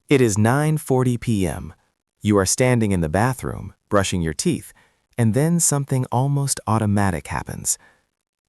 It is 9:40 p.m. You are standing in the bathroom, brushing your teeth, and then something almost automatic happens.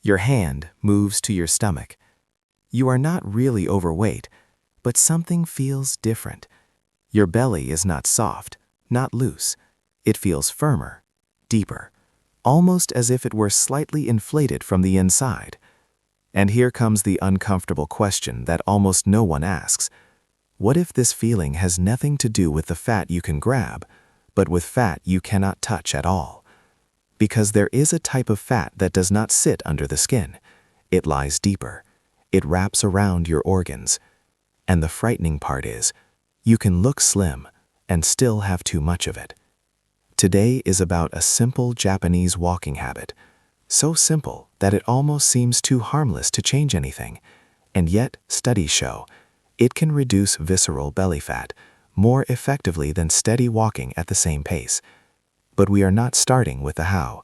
Your hand moves to your stomach. You are not really overweight, but something feels different. Your belly is not soft, not loose. It feels firmer, deeper, almost as if it were slightly inflated from the inside. And here comes the uncomfortable question that almost no one asks. What if this feeling has nothing to do with the fat you can grab, but with fat you cannot touch at all? Because there is a type of fat that does not sit under the skin. It lies deeper. It wraps around your organs. And the frightening part is, you can look slim and still have too much of it. Today is about a simple Japanese walking habit. So simple that it almost seems too harmless to change anything. And yet, studies show it can reduce visceral belly fat more effectively than steady walking at the same pace. But we are not starting with the how,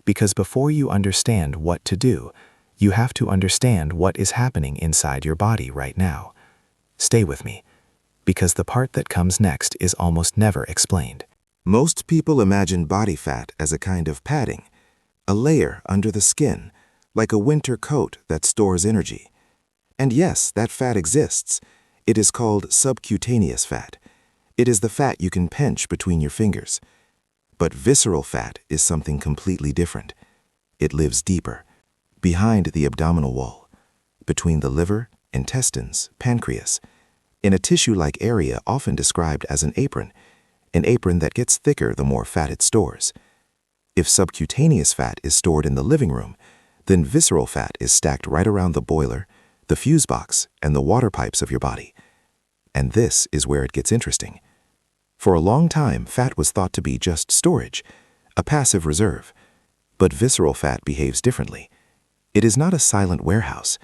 because before you understand what to do, you have to understand what is happening inside your body right now. Stay with me, because the part that comes next is almost never explained. Most people imagine body fat as a kind of padding, a layer under the skin, like a winter coat that stores energy. And yes, that fat exists. It is called subcutaneous fat. It is the fat you can pinch between your fingers. But visceral fat is something completely different. It lives deeper, behind the abdominal wall, between the liver, intestines, pancreas, in a tissue-like area often described as an apron that gets thicker the more fat it stores. If subcutaneous fat is stored in the living room, then visceral fat is stacked right around the boiler, the fuse box, and the water pipes of your body. And this is where it gets interesting. For a long time, fat was thought to be just storage, a passive reserve. But visceral fat behaves differently. It is not a silent warehouse.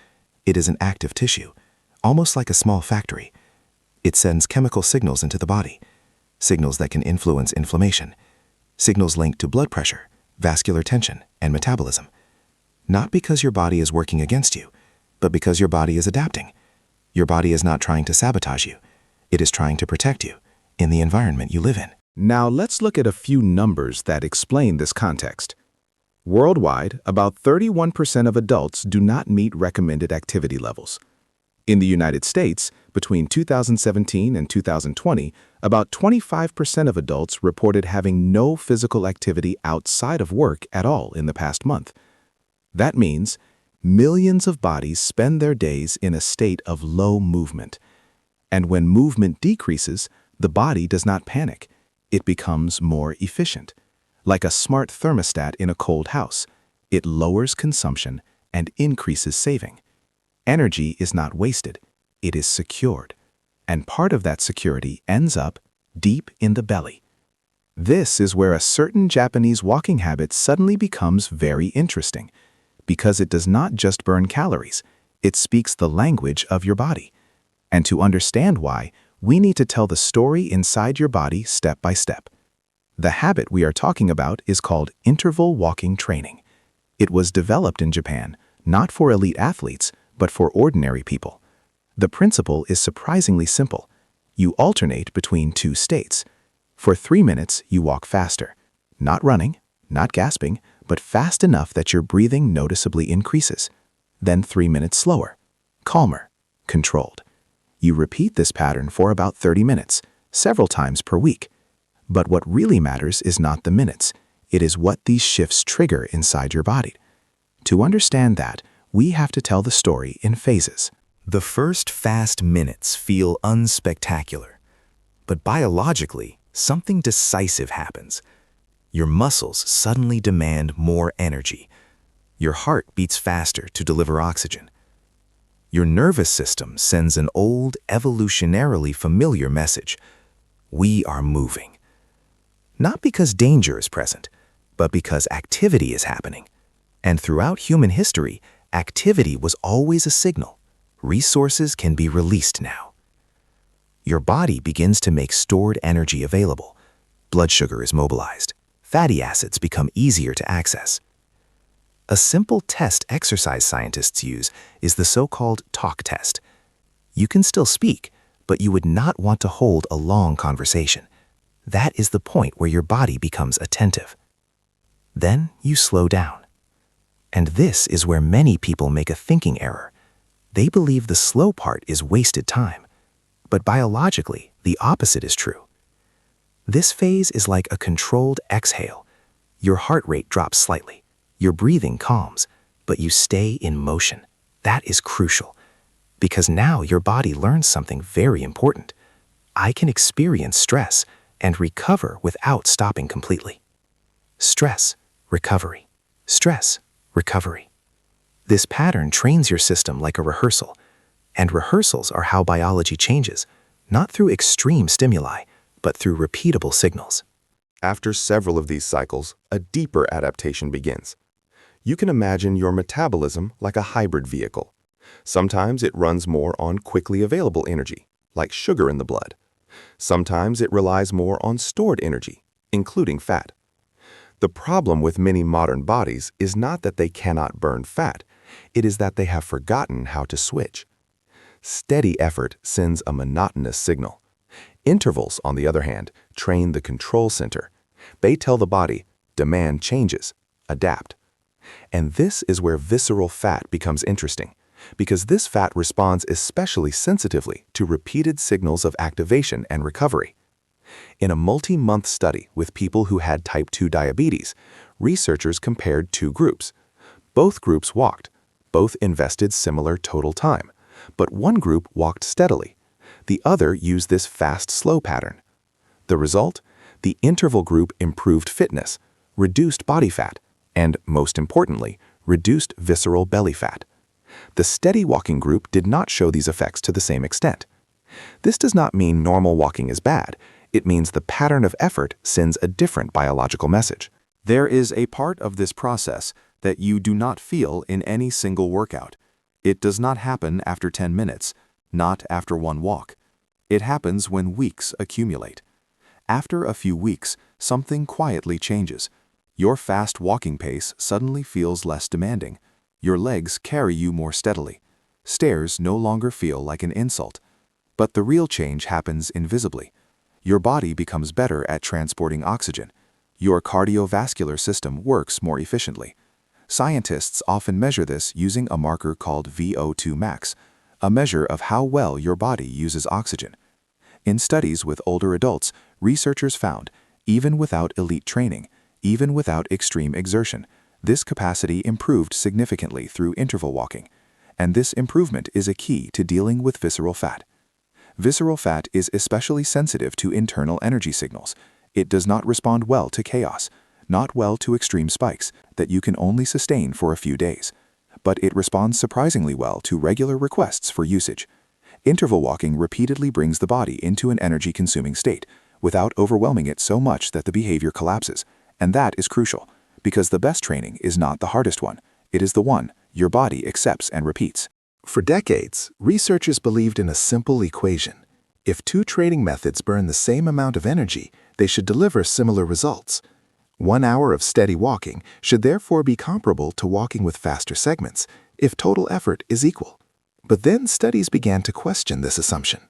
It is an active tissue, almost like a small factory. It sends chemical signals into the body, signals that can influence inflammation, signals linked to blood pressure, vascular tension, and metabolism. Not because your body is working against you, but because your body is adapting. Your body is not trying to sabotage you. It is trying to protect you in the environment you live in. Now let's look at a few numbers that explain this context. Worldwide, about 31% of adults do not meet recommended activity levels. In the United States, between 2017 and 2020, about 25% of adults reported having no physical activity outside of work at all in the past month. That means millions of bodies spend their days in a state of low movement. And when movement decreases, the body does not panic. It becomes more efficient. Like a smart thermostat in a cold house, it lowers consumption and increases saving. Energy is not wasted, it is secured. And part of that security ends up deep in the belly. This is where a certain Japanese walking habit suddenly becomes very interesting, because it does not just burn calories, it speaks the language of your body. And to understand why, we need to tell the story inside your body step by step. The habit we are talking about is called interval walking training. It was developed in Japan, not for elite athletes, but for ordinary people. The principle is surprisingly simple. You alternate between two states. For 3 minutes, you walk faster. Not running, not gasping, but fast enough that your breathing noticeably increases. Then 3 minutes slower, calmer, controlled. You repeat this pattern for about 30 minutes, several times per week. But what really matters is not the minutes. It is what these shifts trigger inside your body. To understand that, we have to tell the story in phases. The first fast minutes feel unspectacular. But biologically, something decisive happens. Your muscles suddenly demand more energy. Your heart beats faster to deliver oxygen. Your nervous system sends an old, evolutionarily familiar message. We are moving. Not because danger is present, but because activity is happening. And throughout human history, activity was always a signal. Resources can be released now. Your body begins to make stored energy available. Blood sugar is mobilized. Fatty acids become easier to access. A simple test exercise scientists use is the so-called talk test. You can still speak, but you would not want to hold a long conversation. That is the point where your body becomes attentive. Then you slow down. And this is where many people make a thinking error. They believe the slow part is wasted time. But biologically, the opposite is true. This phase is like a controlled exhale. Your heart rate drops slightly. Your breathing calms, but you stay in motion. That is crucial, because now your body learns something very important. I can experience stress and recover without stopping completely. Stress, recovery. Stress, recovery. This pattern trains your system like a rehearsal, and rehearsals are how biology changes, not through extreme stimuli, but through repeatable signals. After several of these cycles, a deeper adaptation begins. You can imagine your metabolism like a hybrid vehicle. Sometimes it runs more on quickly available energy, like sugar in the blood. Sometimes it relies more on stored energy, including fat. The problem with many modern bodies is not that they cannot burn fat, it is that they have forgotten how to switch. Steady effort sends a monotonous signal. Intervals, on the other hand, train the control center. They tell the body, demand changes, adapt. And this is where visceral fat becomes interesting, because this fat responds especially sensitively to repeated signals of activation and recovery. In a multi-month study with people who had type 2 diabetes, researchers compared two groups. Both groups walked. Both invested similar total time, but one group walked steadily. The other used this fast-slow pattern. The result? The interval group improved fitness, reduced body fat, and, most importantly, reduced visceral belly fat. The steady walking group did not show these effects to the same extent. This does not mean normal walking is bad. It means the pattern of effort sends a different biological message. There is a part of this process that you do not feel in any single workout. It does not happen after 10 minutes, not after one walk. It happens when weeks accumulate. After a few weeks, something quietly changes. Your fast walking pace suddenly feels less demanding. Your legs carry you more steadily. Stairs no longer feel like an insult. But the real change happens invisibly. Your body becomes better at transporting oxygen. Your cardiovascular system works more efficiently. Scientists often measure this using a marker called VO2 max, a measure of how well your body uses oxygen. In studies with older adults, researchers found, even without elite training, even without extreme exertion, this capacity improved significantly through interval walking. And this improvement is a key to dealing with visceral fat. Visceral fat is especially sensitive to internal energy signals. It does not respond well to chaos, not well to extreme spikes that you can only sustain for a few days. But it responds surprisingly well to regular requests for usage. Interval walking repeatedly brings the body into an energy-consuming state without overwhelming it so much that the behavior collapses. And that is crucial, because the best training is not the hardest one. It is the one your body accepts and repeats. For decades, researchers believed in a simple equation. If two training methods burn the same amount of energy, they should deliver similar results. 1 hour of steady walking should therefore be comparable to walking with faster segments, if total effort is equal. But then studies began to question this assumption.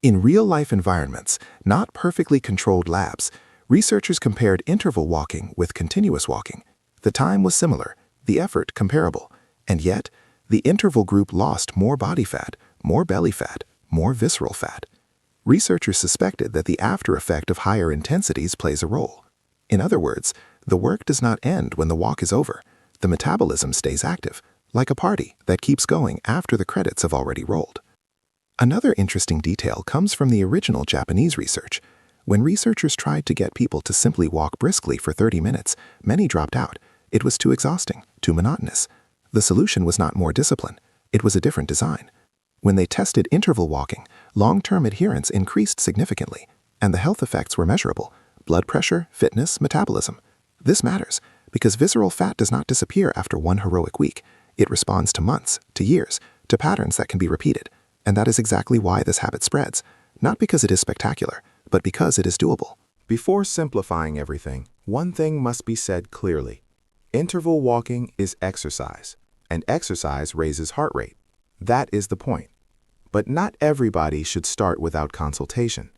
In real-life environments, not perfectly controlled labs, researchers compared interval walking with continuous walking. The time was similar, the effort comparable, and yet, the interval group lost more body fat, more belly fat, more visceral fat. Researchers suspected that the after effect of higher intensities plays a role. In other words, the work does not end when the walk is over. The metabolism stays active, like a party that keeps going after the credits have already rolled. Another interesting detail comes from the original Japanese research. When researchers tried to get people to simply walk briskly for 30 minutes, many dropped out. It was too exhausting, too monotonous. The solution was not more discipline. It was a different design. When they tested interval walking, long-term adherence increased significantly, and the health effects were measurable: blood pressure, fitness, metabolism. This matters because visceral fat does not disappear after one heroic week. It responds to months, to years, to patterns that can be repeated. And that is exactly why this habit spreads, not because it is spectacular, but because it is doable. Before simplifying everything, one thing must be said clearly. Interval walking is exercise, and exercise raises heart rate. That is the point. But not everybody should start without consultation.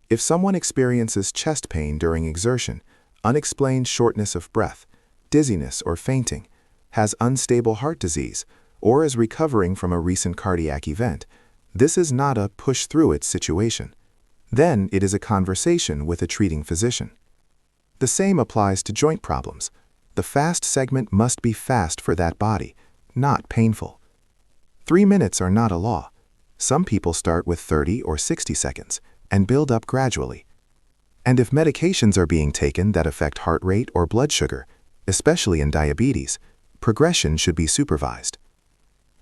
If someone experiences chest pain during exertion, unexplained shortness of breath, dizziness or fainting, has unstable heart disease, or is recovering from a recent cardiac event, this is not a push-through-it situation. Then it is a conversation with a treating physician. The same applies to joint problems. The fast segment must be fast for that body, not painful. 3 minutes are not a law. Some people start with 30 or 60 seconds and build up gradually. And if medications are being taken that affect heart rate or blood sugar, especially in diabetes, progression should be supervised.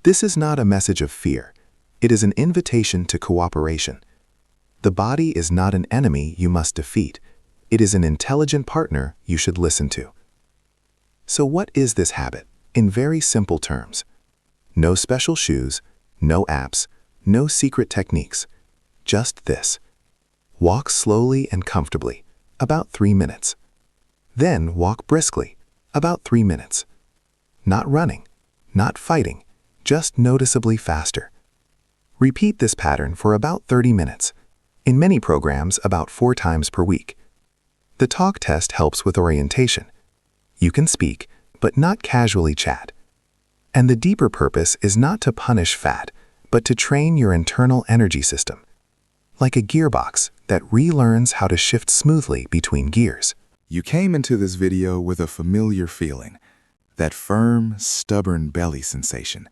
This is not a message of fear. It is an invitation to cooperation. The body is not an enemy you must defeat. It is an intelligent partner you should listen to. So what is this habit? In very simple terms. No special shoes, no apps, no secret techniques. Just this. Walk slowly and comfortably, about 3 minutes. Then walk briskly, about 3 minutes. Not running, not fighting, just noticeably faster. Repeat this pattern for about 30 minutes. In many programs, about 4 times per week. The talk test helps with orientation. You can speak, but not casually chat. And the deeper purpose is not to punish fat, but to train your internal energy system. Like a gearbox that relearns how to shift smoothly between gears. You came into this video with a familiar feeling, that firm, stubborn belly sensation,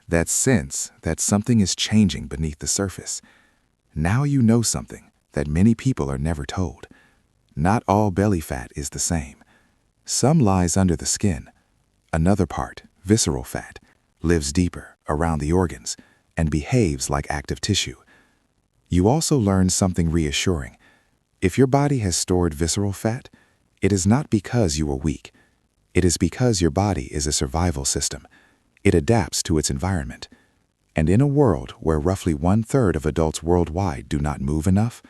that sense that something is changing beneath the surface. Now you know something that many people are never told. Not all belly fat is the same. Some lies under the skin. Another part, visceral fat, lives deeper around the organs and behaves like active tissue. You also learned something reassuring. If your body has stored visceral fat, it is not because you are weak. It is because your body is a survival system. It adapts to its environment. And in a world where roughly 1/3 of adults worldwide do not move enough,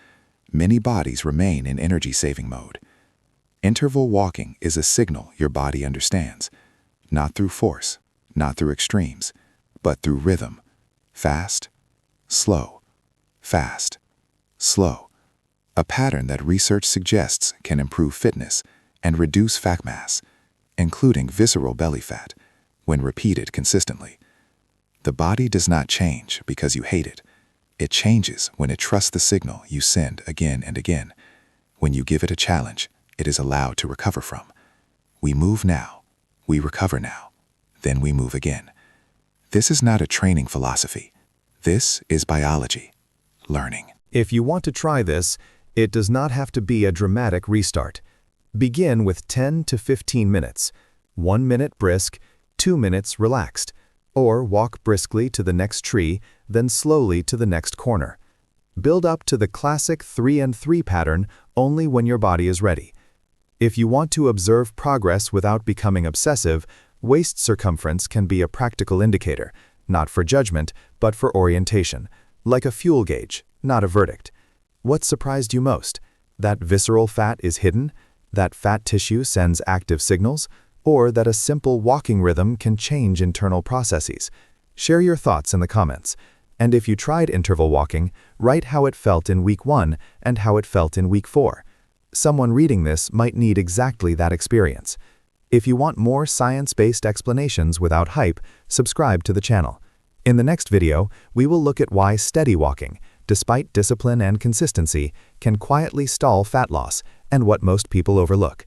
many bodies remain in energy-saving mode. Interval walking is a signal your body understands, not through force, not through extremes, but through rhythm. Fast, slow, fast, slow. A pattern that research suggests can improve fitness and reduce fat mass, including visceral belly fat, when repeated consistently. The body does not change because you hate it. It changes when it trusts the signal you send again and again. When you give it a challenge, it is allowed to recover from. We move now, we recover now, then we move again. This is not a training philosophy. This is biology, learning. If you want to try this, it does not have to be a dramatic restart. Begin with 10 to 15 minutes, 1 minute brisk, 2 minutes relaxed, or walk briskly to the next tree, then slowly to the next corner. Build up to the classic 3 and 3 pattern only when your body is ready. If you want to observe progress without becoming obsessive, waist circumference can be a practical indicator, not for judgment, but for orientation, like a fuel gauge, not a verdict. What surprised you most? That visceral fat is hidden? That fat tissue sends active signals? Or that a simple walking rhythm can change internal processes? Share your thoughts in the comments. And if you tried interval walking, write how it felt in week 1 and how it felt in week 4. Someone reading this might need exactly that experience. If you want more science-based explanations without hype, subscribe to the channel. In the next video, we will look at why steady walking, despite discipline and consistency, can quietly stall fat loss and what most people overlook.